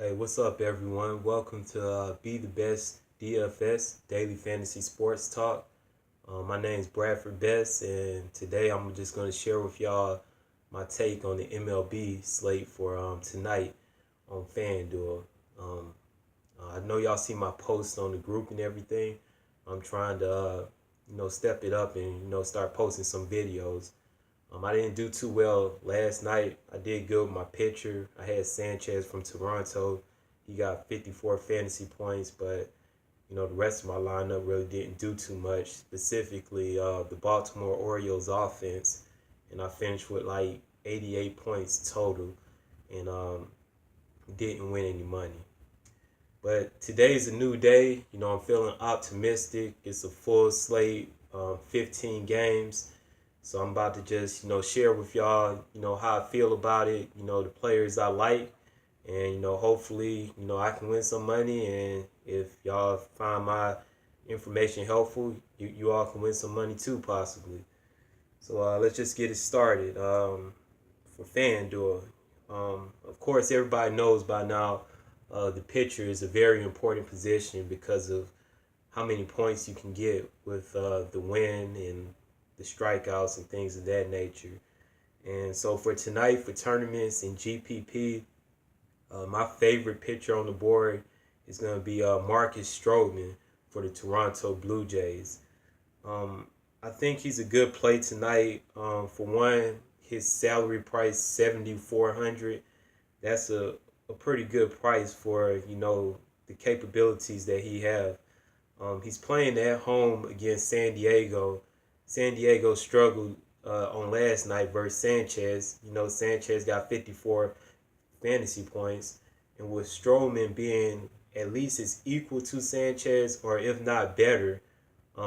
Hey, what's up, everyone? Welcome to Be the Best DFS Daily Fantasy Sports Talk. My name is Bradford Best, and today I'm just going to share with y'all my take on the MLB slate for tonight on FanDuel. Um, I know y'all see my post on the group and everything. I'm trying to, step it up and start posting some videos. I didn't do too well last night. I did good with my pitcher. I had Sanchez from Toronto. He got 54 fantasy points, but the rest of my lineup really didn't do too much. Specifically, the Baltimore Orioles offense, and I finished with like 88 points total, and didn't win any money. But today's a new day. I'm feeling optimistic. It's a full slate, 15 games. So I'm about to just, share with y'all, how I feel about it, the players I like. And, hopefully, I can win some money. And if y'all find my information helpful, you all can win some money too, possibly. So let's just get it started. For FanDuel, of course, everybody knows by now the pitcher is a very important position because of how many points you can get with the win and the strikeouts and things of that nature. And so for tonight, for tournaments and GPP, my favorite pitcher on the board is going to be Marcus Stroman for the Toronto Blue Jays. I think he's a good play tonight. For one, his salary price 7,400. That's a pretty good price for the capabilities that he have. He's playing at home against San Diego. San Diego struggled on last night versus Sanchez. Sanchez got 54 fantasy points, and with Stroman being at least as equal to Sanchez, or if not better,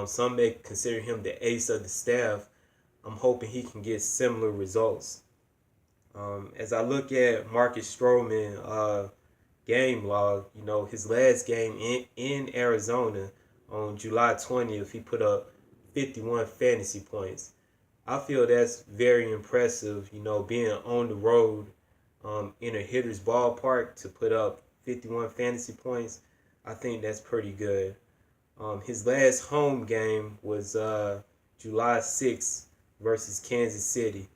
some may consider him the ace of the staff. I'm hoping he can get similar results. As I look at Marcus Stroman game log, his last game in Arizona on July 20th, he put up 51 fantasy points. I feel that's very impressive, being on the road in a hitter's ballpark to put up 51 fantasy points. I think that's pretty good. His last home game was July 6th versus Kansas City.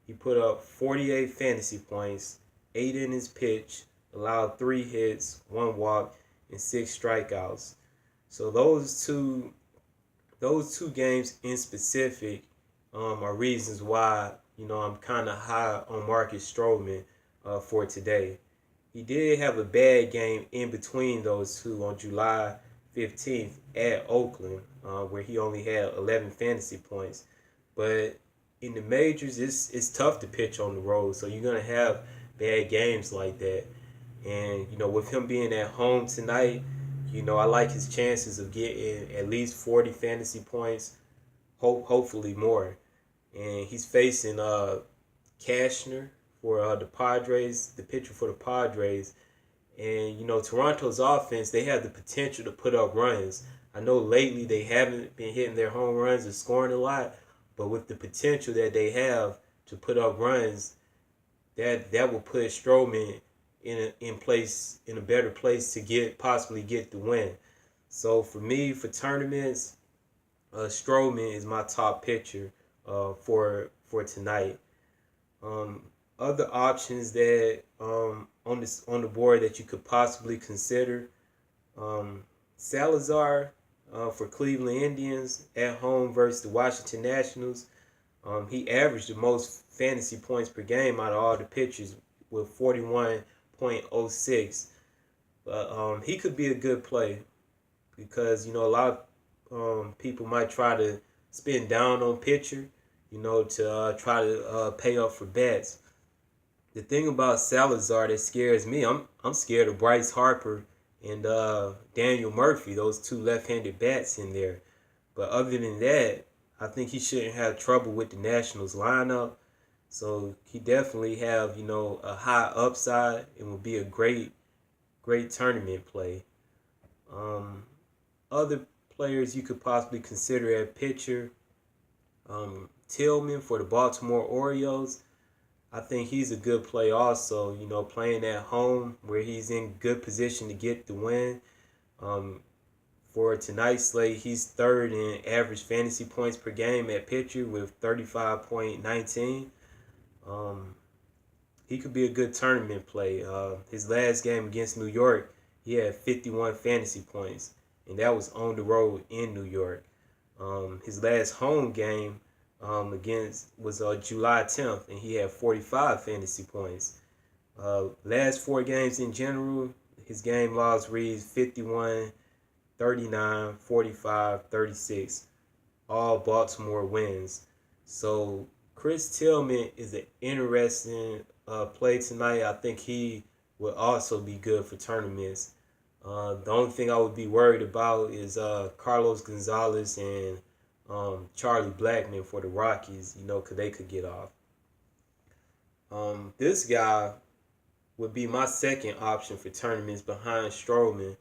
He put up 48 fantasy points, 8 innings pitched, allowed 3 hits, 1 walk, and 6 strikeouts. So those two games in specific are reasons why I'm kind of high on Marcus Stroman for today. He did have a bad game in between those two on July 15th at Oakland, where he only had 11 fantasy points. But in the majors, it's tough to pitch on the road, so you're gonna have bad games like that. And with him being at home tonight, I like his chances of getting at least 40 fantasy points, hopefully more. And he's facing Cashner for the Padres, the pitcher for the Padres. And Toronto's offense, they have the potential to put up runs. I know lately they haven't been hitting their home runs or scoring a lot, but with the potential that they have to put up runs, that will put Stroman in a better place to possibly get the win. So for me, for tournaments, Stroman is my top pitcher for tonight. Other options that on the board that you could possibly consider, Salazar for Cleveland Indians at home versus the Washington Nationals. He averaged the most fantasy points per game out of all the pitchers with 41.06. But he could be a good play because a lot of people might try to spend down on pitcher, to try to pay up for bats. The thing about Salazar that scares me, I'm scared of Bryce Harper and Daniel Murphy, those two left-handed bats in there. But other than that, I think he shouldn't have trouble with the Nationals lineup. So he definitely have, a high upside and will be a great tournament play. Other players you could possibly consider at pitcher, Tillman for the Baltimore Orioles. I think he's a good play also, playing at home where he's in good position to get the win. Um, for tonight's slate, he's third in average fantasy points per game at pitcher with 35.19. Um, he could be a good tournament play. His last game against New York, he had 51 fantasy points, and that was on the road in New York. His last home game against was July 10th, and he had 45 fantasy points. Last four games in general, his game logs reads 51, 39, 45, 36, all Baltimore wins. So Chris Tillman is an interesting play tonight. I think he will also be good for tournaments. The only thing I would be worried about is Carlos Gonzalez and Charlie Blackmon for the Rockies, because they could get off. This guy would be my second option for tournaments behind Stroman.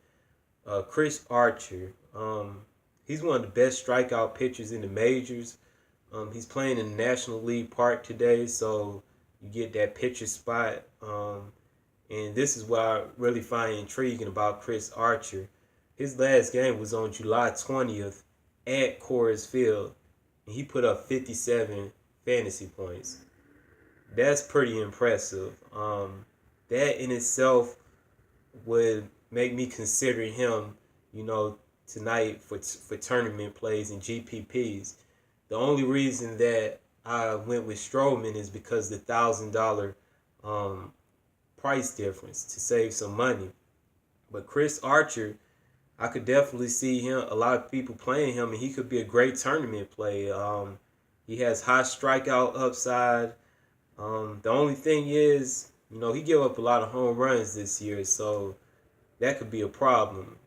Chris Archer. He's one of the best strikeout pitchers in the majors. He's playing in the National League Park today, so you get that pitcher spot. And this is what I really find intriguing about Chris Archer. His last game was on July 20th at Coors Field, and he put up 57 fantasy points. That's pretty impressive. That in itself would make me consider him, tonight for tournament plays and GPPs. The only reason that I went with Stroman is because the $1,000 price difference to save some money. But Chris Archer, I could definitely see him, a lot of people playing him, and he could be a great tournament play. He has high strikeout upside. The only thing is, he gave up a lot of home runs this year, so that could be a problem.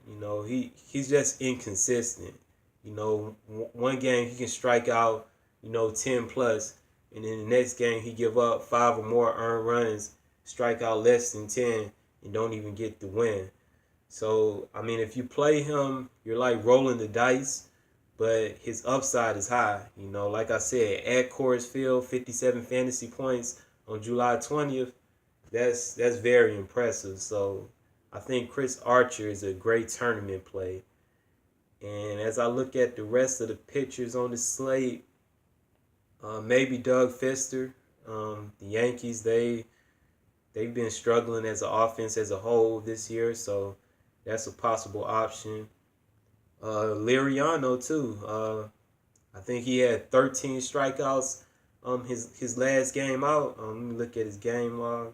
He's just inconsistent. One game he can strike out, 10 plus, and then the next game he give up 5 or more earned runs, strike out less than 10, and don't even get the win. So, if you play him, you're like rolling the dice, but his upside is high. Like I said, at Coors Field, 57 fantasy points on July 20th, that's very impressive. So, I think Chris Archer is a great tournament play. And as I look at the rest of the pitchers on the slate, maybe Doug Fister. The Yankees, they've been struggling as an offense as a whole this year, so that's a possible option. Liriano too. I think he had 13 strikeouts his last game out. Let me look at his game log.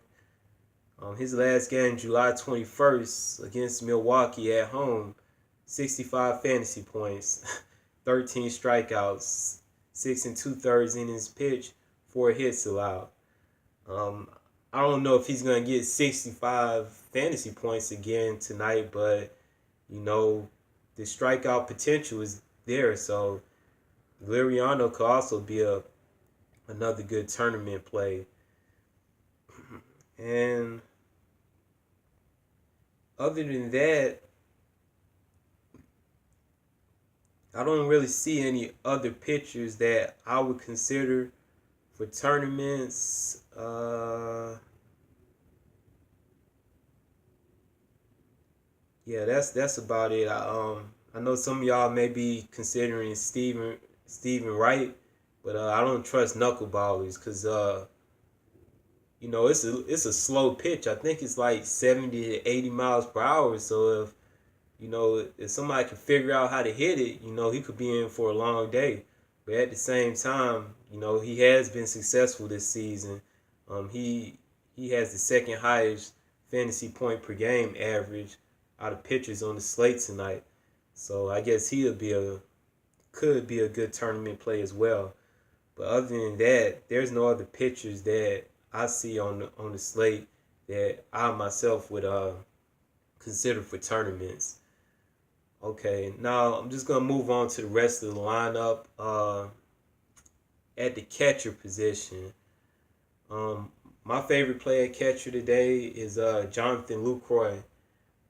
His last game, July 21st, against Milwaukee at home, 65 fantasy points, 13 strikeouts, 6 2/3 innings pitched, 4 hits allowed. I don't know if he's going to get 65 fantasy points again tonight, but, the strikeout potential is there. So Liriano could also be another good tournament play. And other than that, I don't really see any other pitchers that I would consider for tournaments. Yeah, that's about it. I know some of y'all may be considering Steven Wright, but I don't trust knuckleballers because it's a slow pitch. I think it's like 70 to 80 miles per hour. So if somebody can figure out how to hit it, he could be in for a long day. But at the same time, he has been successful this season. He has the second highest fantasy point per game average out of pitchers on the slate tonight. So I guess could be a good tournament play as well. But other than that, there's no other pitchers that I see on the slate that I myself would consider for tournaments. Okay, now I'm just gonna move on to the rest of the lineup. At the catcher position, my favorite player at catcher today is Jonathan Lucroy.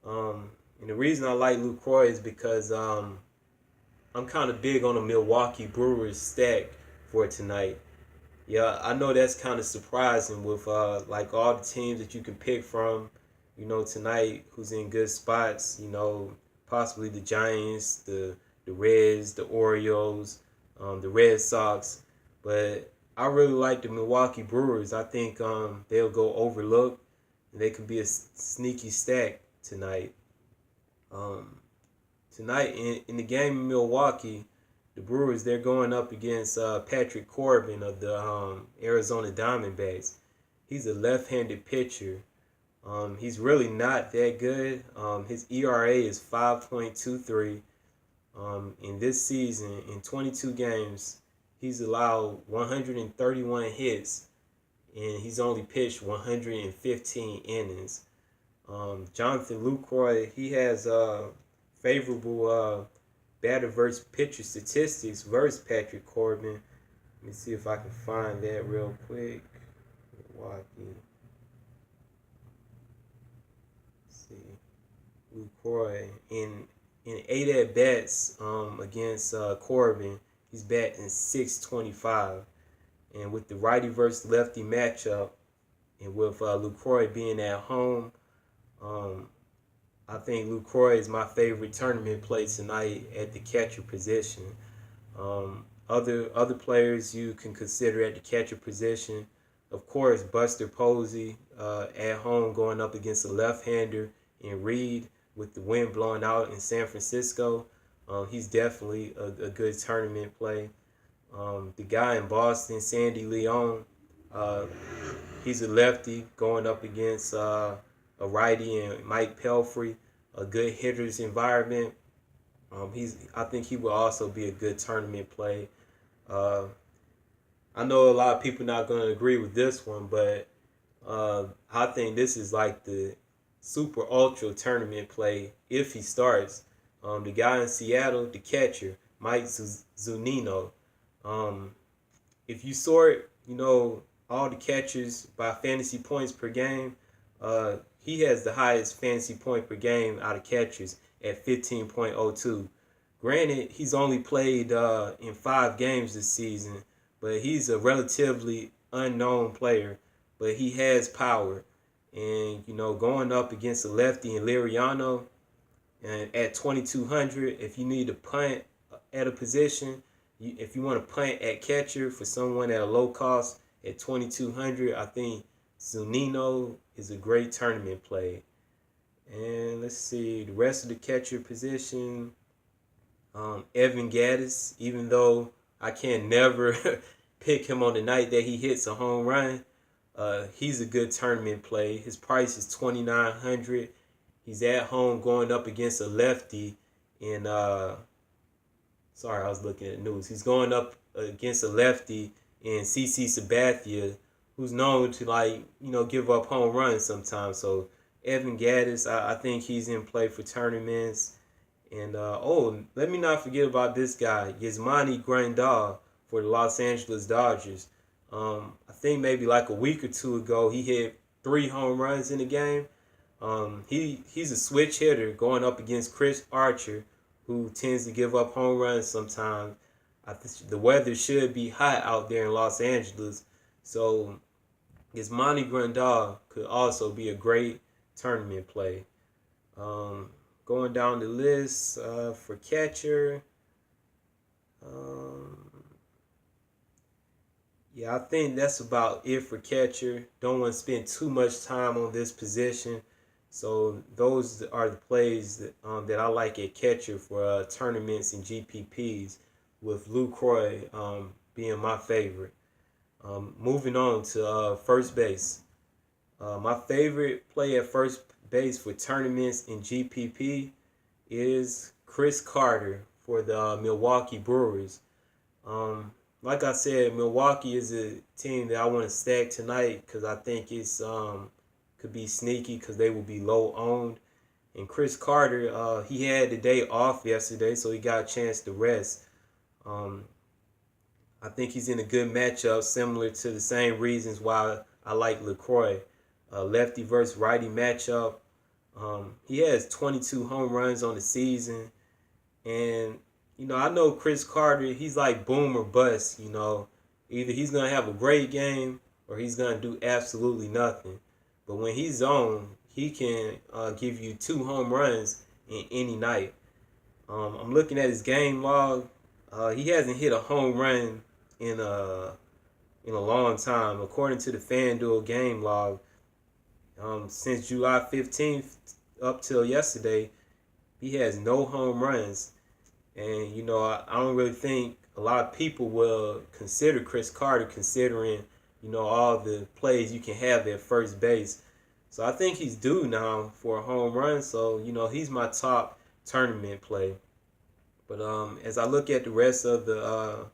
And the reason I like Lucroy is because I'm kind of big on the Milwaukee Brewers stack for tonight. Yeah, I know that's kind of surprising with like all the teams that you can pick from, tonight who's in good spots, possibly the Giants, the Reds, the Orioles, the Red Sox, but I really like the Milwaukee Brewers. I think they'll go overlooked and they could be a sneaky stack tonight. Um, Tonight in the game in Milwaukee, the Brewers they're going up against Patrick Corbin of the Arizona Diamondbacks. He's a left-handed pitcher. He's really not that good. His ERA is 5.23. In this season, in 22 games, he's allowed 131 hits, and he's only pitched 115 innings. Jonathan Lucroy, he has favorable batter versus pitcher statistics versus Patrick Corbin. Let me see if I can find that real quick. Milwaukee. Let's see. Lucroy in 8 at bats against Corbin, he's batting 625. And with the righty versus lefty matchup, and with Lucroy being at home, I think Lucroy is my favorite tournament play tonight at the catcher position. Other players you can consider at the catcher position, of course, Buster Posey at home going up against a left-hander in Reed with the wind blowing out in San Francisco. He's definitely a good tournament play. The guy in Boston, Sandy Leon, he's a lefty going up against a righty and Mike Pelfrey, a good hitter's environment. I think he will also be a good tournament play. I know a lot of people not going to agree with this one, but I think this is like the super ultra tournament play if he starts. The guy in Seattle, the catcher, Mike Zunino. If you sort, all the catchers by fantasy points per game, he has the highest fantasy point per game out of catchers at 15.02. Granted, he's only played in 5 games this season, but he's a relatively unknown player, but he has power. And, going up against a lefty in Liriano, and at 2,200, if you need to punt at a position, if you want to punt at catcher for someone at a low cost at 2,200, I think Zunino is a great tournament play. And let's see, the rest of the catcher position, Evan Gattis, even though I can never pick him on the night that he hits a home run, he's a good tournament play. His price is 2,900. He's at home going up against a lefty in sorry, I was looking at the news. He's going up against a lefty in CC Sabathia, who's known to give up home runs sometimes. So Evan Gattis, I think he's in play for tournaments. And let me not forget about this guy, Yasmani Grandal for the Los Angeles Dodgers. I think maybe like a week or two ago, he hit 3 home runs in the game. He's a switch hitter going up against Chris Archer, who tends to give up home runs sometimes. I think the weather should be hot out there in Los Angeles, so Yasmani Grandal could also be a great tournament play. Going down the list for catcher, yeah, I think that's about it for catcher. Don't want to spend too much time on this position. So those are the plays that I like at catcher for tournaments and GPPs, with Lucroy being my favorite. Moving on to first base. My favorite play at first base for tournaments in GPP is Chris Carter for the Milwaukee Brewers. Like I said, Milwaukee is a team that I want to stack tonight because I think it's could be sneaky because they will be low owned. And Chris Carter, he had the day off yesterday, so he got a chance to rest. I think he's in a good matchup, similar to the same reasons why I like LaCroix. Lefty versus righty matchup. He has 22 home runs on the season. And, I know Chris Carter, he's like boom or bust, Either he's gonna have a great game or he's gonna do absolutely nothing. But when he's on, he can give you 2 home runs in any night. I'm looking at his game log. He hasn't hit a home run in a in a long time, according to the FanDuel game log. Since July 15th up till yesterday, he has no home runs. And, I don't really think a lot of people will consider Chris Carter, considering, all the plays you can have at first base. So I think he's due now for a home run. So, he's my top tournament play. But as I look at the rest of the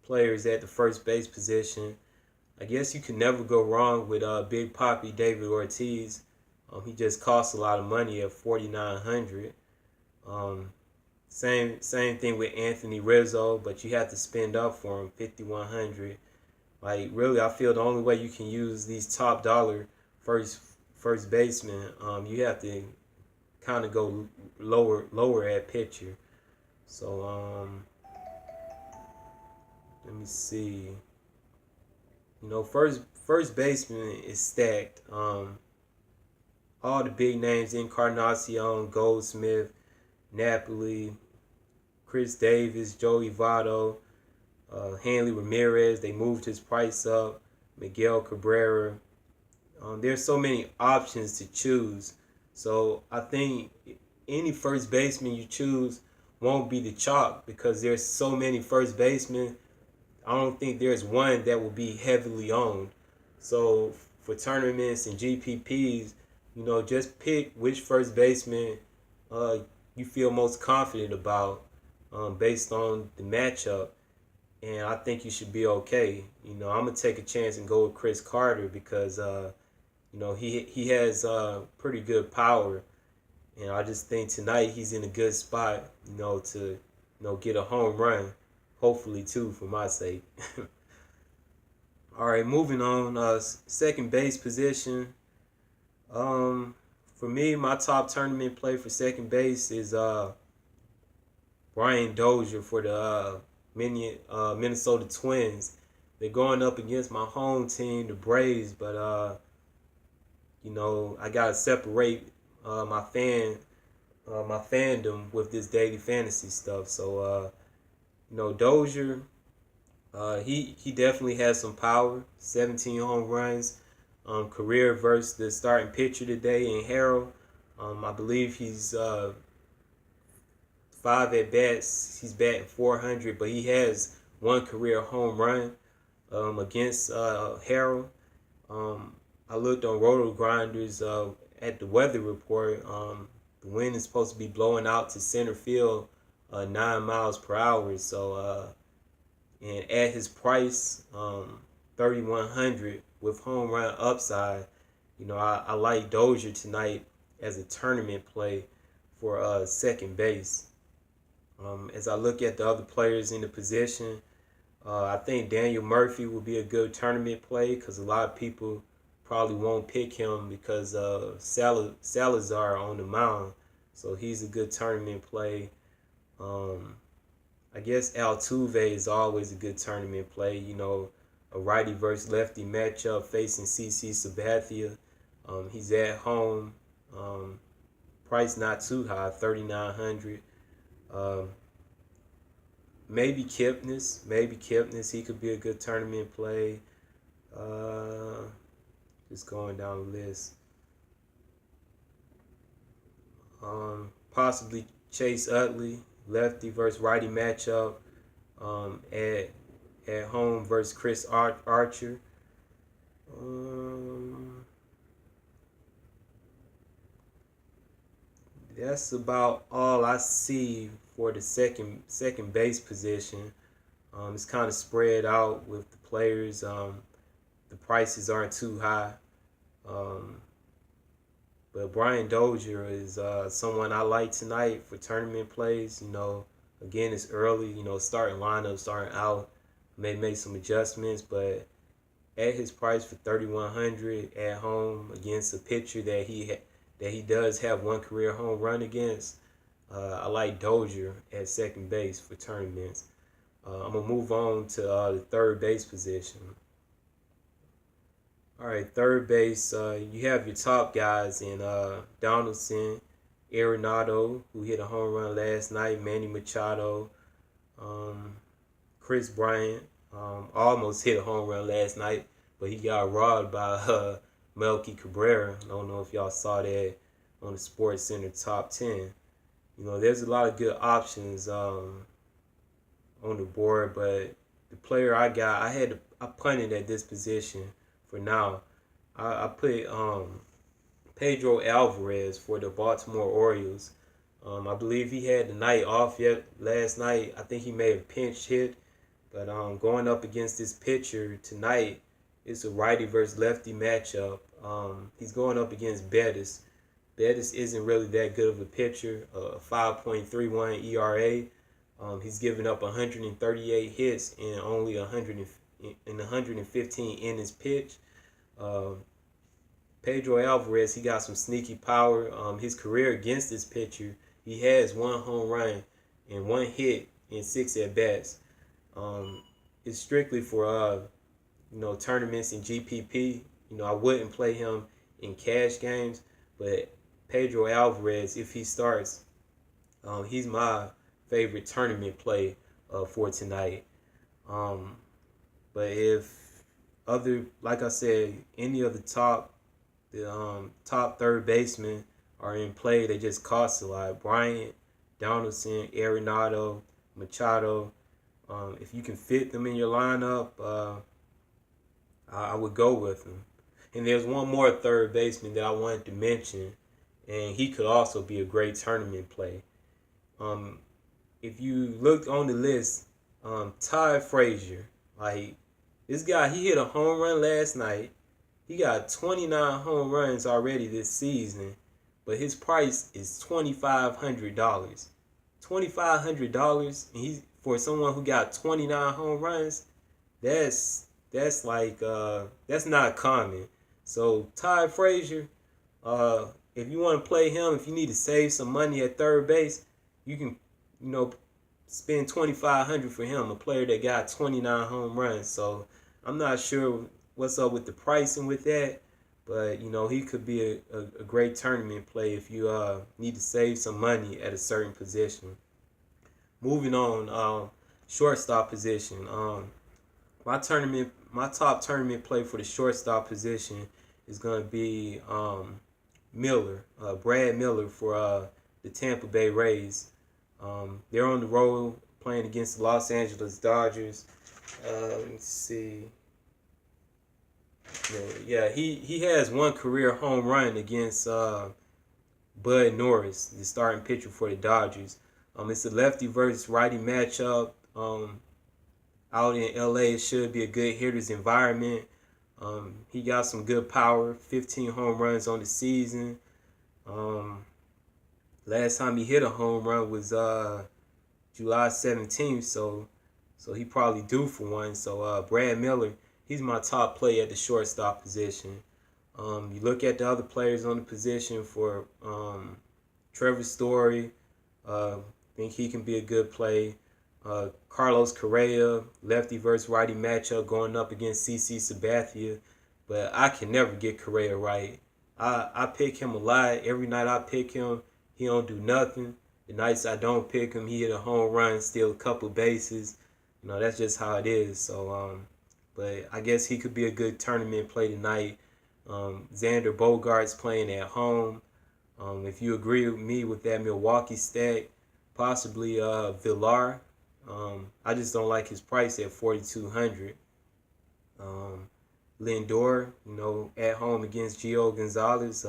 players at the first base position, I guess you can never go wrong with Big Papi David Ortiz. He just costs a lot of money at $4,900. Same thing with Anthony Rizzo, but you have to spend up for him $5,100. Like, really, I feel the only way you can use these top dollar first basemen, you have to kind of go lower at pitcher. So let me see. First baseman is stacked. All the big names: Encarnacion, Goldsmith, Napoli, Chris Davis, Joey Votto, Hanley Ramirez. They moved his price up. Miguel Cabrera. There's so many options to choose. So I think any first baseman you choose won't be the chalk, because there's so many first basemen. I don't think there's one that will be heavily owned. So for tournaments and GPPs, just pick which first baseman you feel most confident about based on the matchup, and I think you should be okay. I'm gonna take a chance and go with Chris Carter because he has pretty good power, and I just think tonight he's in a good spot, to get a home run, hopefully too, for my sake. All right, moving on. Second base position. For me, my top tournament play for second base is Brian Dozier for the Minnesota Twins. They're going up against my home team, the Braves, but I gotta separate my fandom with this daily fantasy stuff. So Dozier, he definitely has some power. 17 home runs. Career versus the starting pitcher today in Harrell. I believe he's 5 at bats. He's batting .400, but he has one career home run against Harrell. I looked on Roto Grinders at the weather report. The wind is supposed to be blowing out to center field 9 miles per hour. So, and at his price, 3,100 with home run upside, I like Dozier tonight as a tournament play for second base. As I look at the other players in the position, I think Daniel Murphy will be a good tournament play because a lot of people probably won't pick him because of Salazar on the mound. So he's a good tournament play. I guess Altuve is always a good tournament play. A righty versus lefty matchup facing CC Sabathia. He's at home. Price not too high, 3,900. Maybe Kipnis. He could be a good tournament play. Just going down the list. Possibly Chase Utley, lefty versus righty matchup. At home versus Chris Archer. That's about all I see for the second base position. It's kind of spread out with the players. The prices aren't too high. But Brian Dozier is someone I like tonight for tournament plays. Again, it's early. Starting lineup, starting out. May make some adjustments, but at his price for 3,100 at home against a pitcher that he does have one career home run against, I like Dozier at second base for tournaments. I'm going to move on to the third base position. All right, third base, you have your top guys in Donaldson, Arenado, who hit a home run last night, Manny Machado, um, Chris Bryant, almost hit a home run last night, but he got robbed by Melky Cabrera. I don't know if y'all saw that on the Sports Center top 10. There's a lot of good options on the board, but the player I got, I punted at this position for now. I put Pedro Alvarez for the Baltimore Orioles. I believe he had the night off yet last night. I think he made a pinch hit, but going up against this pitcher tonight, it's a righty versus lefty matchup. He's going up against Bettis. Bettis isn't really that good of a pitcher, 5.31 ERA. He's given up 138 hits in only 115 innings pitched. Pedro Alvarez, he got some sneaky power. His career against this pitcher, he has 1 home run and 1 hit in 6 at bats. It's strictly for tournaments in GPP. I wouldn't play him in cash games, but Pedro Alvarez, if he starts, he's my favorite tournament play for tonight. But if like I said, any of the top third basemen are in play, they just cost a lot. Bryant, Donaldson, Arenado, Machado. If you can fit them in your lineup, I would go with them. And there's one more third baseman that I wanted to mention, and he could also be a great tournament play. If you look on the list, Ty Frazier, like this guy, he hit a home run last night. He got 29 home runs already this season, but his price is $2,500. $2,500, and he's for someone who got 29 home runs. That's not common. So Ty Frazier, if you want to play him, if you need to save some money at third base, you can, spend $2,500 for him, a player that got 29 home runs. So I'm not sure what's up with the pricing with that, but he could be a great tournament play if you need to save some money at a certain position. Moving on, shortstop position. My top tournament play for the shortstop position is going to be Miller, Brad Miller for the Tampa Bay Rays. They're on the road playing against the Los Angeles Dodgers. Let me see. Yeah, he has 1 career home run against Bud Norris, the starting pitcher for the Dodgers. It's a lefty versus righty matchup. Out in LA, it should be a good hitter's environment. He got some good power, 15 home runs on the season. Last time he hit a home run was July 17th, so he probably due for one. So Brad Miller, he's my top play at the shortstop position. You look at the other players on the position for Trevor Story. Think he can be a good play. Carlos Correa, lefty versus righty matchup going up against CC Sabathia, but I can never get Correa right. I pick him a lot. Every night I pick him, he don't do nothing. The nights I don't pick him, he hit a home run, steal a couple bases. That's just how it is. So, but I guess he could be a good tournament play tonight. Xander Bogaerts playing at home. If you agree with me with that Milwaukee stack, possibly Villar. I just don't like his price at $4,200. Lindor, at home against Gio Gonzalez,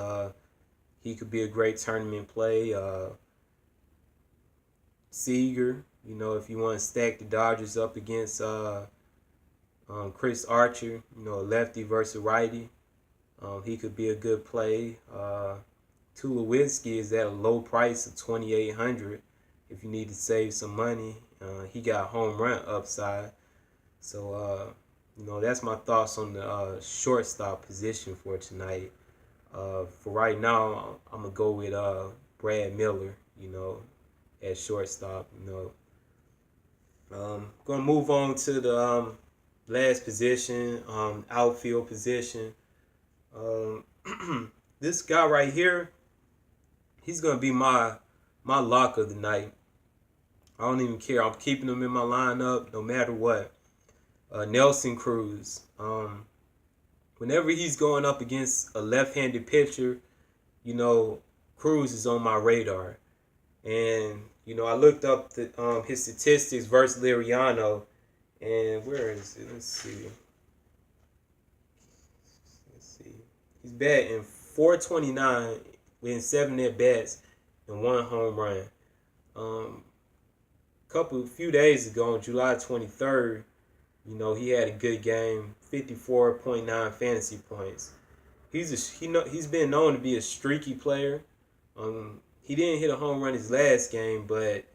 he could be a great tournament play. Seager, if you want to stack the Dodgers up against Chris Archer, a lefty versus righty, he could be a good play. Tulowitzki is at a low price of $2,800 if you need to save some money. He got home run upside. So, that's my thoughts on the shortstop position for tonight. For right now, I'm going to go with Brad Miller, at shortstop. Gonna move on to the last position, outfield position. Um, this guy right here, he's gonna be my lock of the night. I don't even care. I'm keeping him in my lineup no matter what. Nelson Cruz. Whenever he's going up against a left-handed pitcher, you know, Cruz is on my radar. And I looked up his statistics versus Liriano, and where is it? Let's see. He's batting 429 with 7 at bats and 1 home run. Few days ago, on July 23rd, he had a good game, 54.9 fantasy points. He's been known to be a streaky player. He didn't hit a home run his last game, but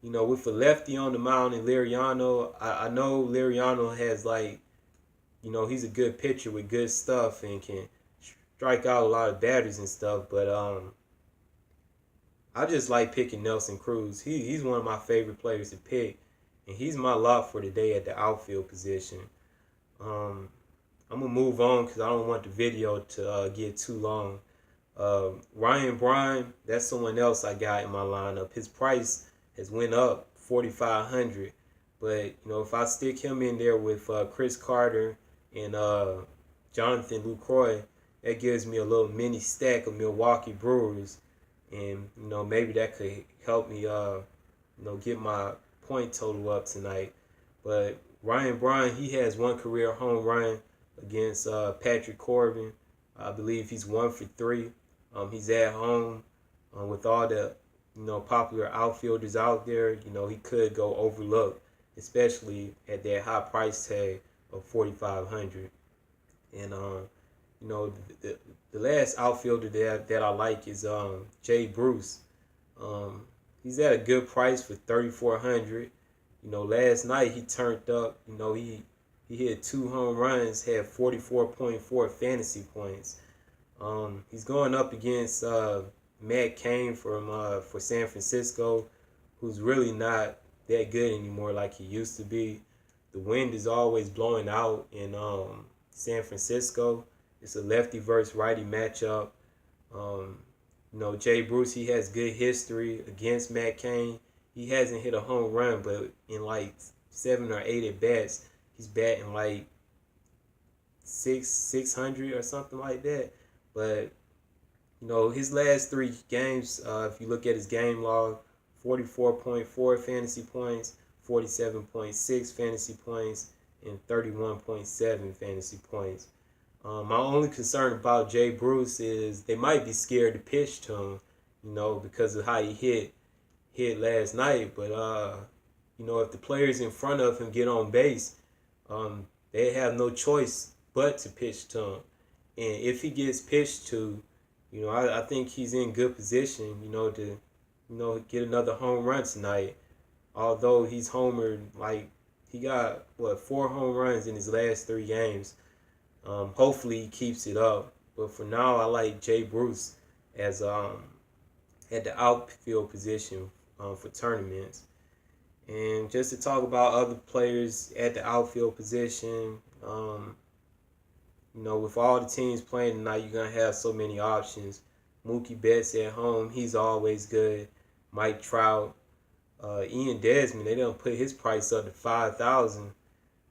with a lefty on the mound and Liriano, I know Liriano has he's a good pitcher with good stuff and can strike out a lot of batters and stuff. But I just like picking Nelson Cruz. He's one of my favorite players to pick, and he's my lock for today at the outfield position. I'm gonna move on because I don't want the video to get too long. Ryan Bryan, that's someone else I got in my lineup. His price has went up $4,500, but if I stick him in there with Chris Carter and Jonathan Lucroy, that gives me a little mini stack of Milwaukee Brewers, and maybe that could help me get my point total up tonight. But Ryan Bryan, he has one career home run against Patrick Corbin. I believe he's 1 for 3. He's at home with all the popular outfielders out there. He could go overlooked, especially at that high price tag of $4,500. And the last outfielder that I like is Jay Bruce. He's at a good price for $3,400. Last night he turned up. He hit 2 home runs, had 44.4 fantasy points. He's going up against Matt Cain for San Francisco, who's really not that good anymore like he used to be. The wind is always blowing out in San Francisco. It's a lefty versus righty matchup. Jay Bruce, he has good history against Matt Cain. He hasn't hit a home run, but in 7 or 8 at bats, he's batting 600 or something like that. But his last 3 games, if you look at his game log, 44.4 fantasy points, 47.6 fantasy points, and 31.7 fantasy points. My only concern about Jay Bruce is they might be scared to pitch to him, because of how he hit last night. But if the players in front of him get on base, they have no choice but to pitch to him. And if he gets pitched to, I think he's in good position, to get another home run tonight. Although he's homered, he got 4 home runs in his last 3 games. Hopefully he keeps it up. But for now, I like Jay Bruce as at the outfield position for tournaments. And just to talk about other players at the outfield position, with all the teams playing tonight, you're going to have so many options. Mookie Betts at home, he's always good. Mike Trout, Ian Desmond, they don't put his price up to $5,000.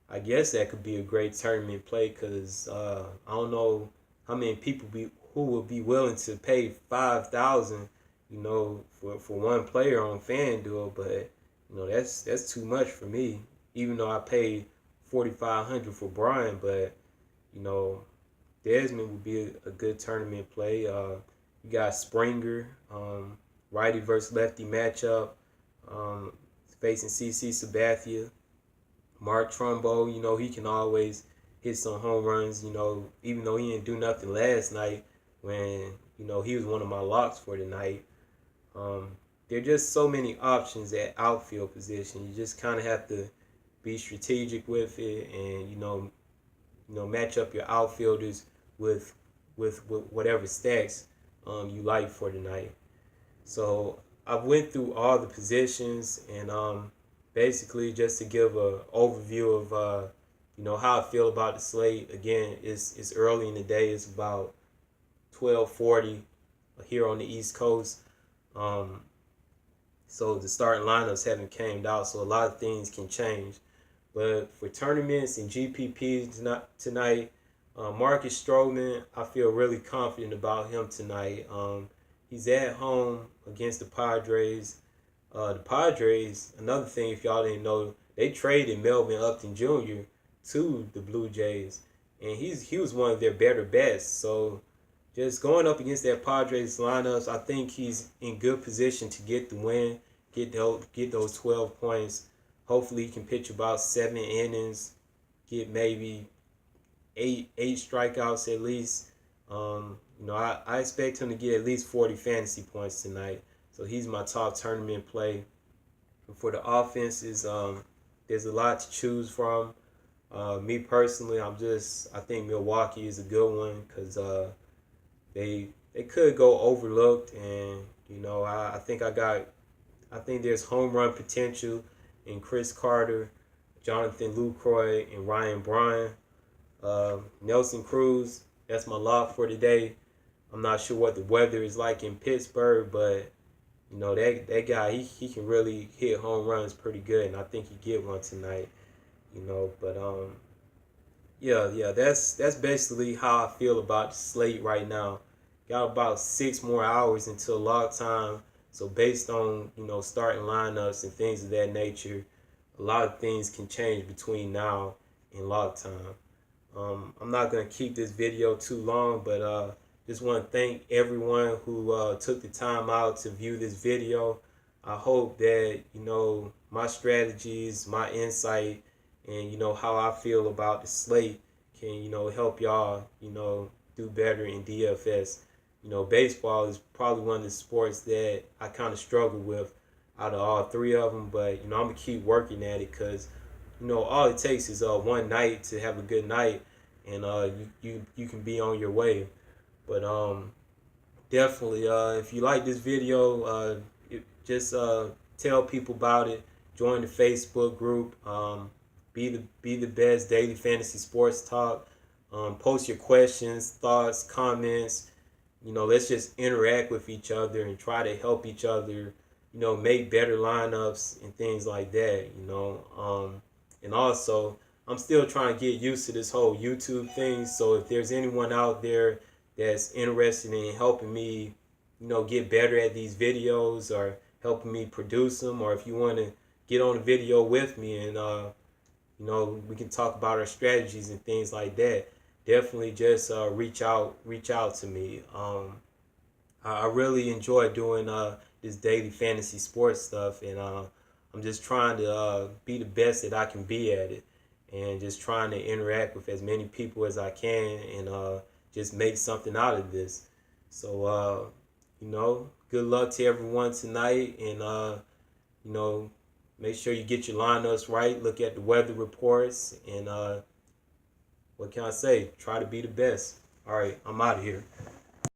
I guess that could be a great tournament play because I don't know how many people who would be willing to pay $5,000, for one player on FanDuel. But that's too much for me. Even though I paid $4,500 for Brian, but Desmond would be a good tournament play. You got Springer, righty versus lefty matchup, facing CC Sabathia. Mark Trumbo, he can always hit some home runs, even though he didn't do nothing last night when, he was one of my locks for the night. There are just so many options at outfield position. You just kind of have to be strategic with it and, match up your outfielders with whatever stacks you like for the night. So I went through all the positions and basically just to give a overview of how I feel about the slate. Again, it's early in the day. It's about 12:40 here on the East Coast. Um, so the starting lineups haven't came out, so a lot of things can change. But for tournaments and GPPs tonight, Marcus Stroman, I feel really confident about him tonight. He's at home against the Padres. The Padres, another thing, if y'all didn't know, they traded Melvin Upton Jr. to the Blue Jays, and he was one of their better bets. So just going up against that Padres lineups, I think he's in good position to get the win, get those 12 points. Hopefully, he can pitch about 7 innings, get maybe eight strikeouts at least. I expect him to get at least 40 fantasy points tonight. So he's my top tournament play. And for the offenses, there's a lot to choose from. Me personally, I think Milwaukee is a good one because they could go overlooked, and I think there's home run potential in Chris Carter, Jonathan Lucroy, and Ryan Braun. Nelson Cruz, that's my lock for today. I'm not sure what the weather is like in Pittsburgh, but that guy, he can really hit home runs pretty good, and I think he get one tonight. But yeah, that's basically how I feel about the slate right now. Got about 6 more hours until lock time. So based on starting lineups and things of that nature, a lot of things can change between now and lock time. I'm not gonna keep this video too long, but just want to thank everyone who took the time out to view this video. I hope that my strategies, my insight, and how I feel about the slate can help y'all do better in DFS. Baseball is probably one of the sports that I kind of struggle with out of all 3 of them, but I'm gonna keep working at it because all it takes is one night to have a good night, and you can be on your way. But definitely, if you like this video, just tell people about it. Join the Facebook group. Be the best daily fantasy sports talk. Post your questions, thoughts, comments. Let's just interact with each other and try to help each other. Make better lineups and things like that. And also, I'm still trying to get used to this whole YouTube thing. So if there's anyone out there that's interested in helping me, get better at these videos or helping me produce them, or if you want to get on a video with me and we can talk about our strategies and things like that, definitely just reach out to me. I really enjoy doing this daily fantasy sports stuff, and I'm just trying to be the best that I can be at it, and just trying to interact with as many people as I can, and just make something out of this. So good luck to everyone tonight, and make sure you get your lineups right. Look at the weather reports, and what can I say? Try to be the best. All right, I'm out of here.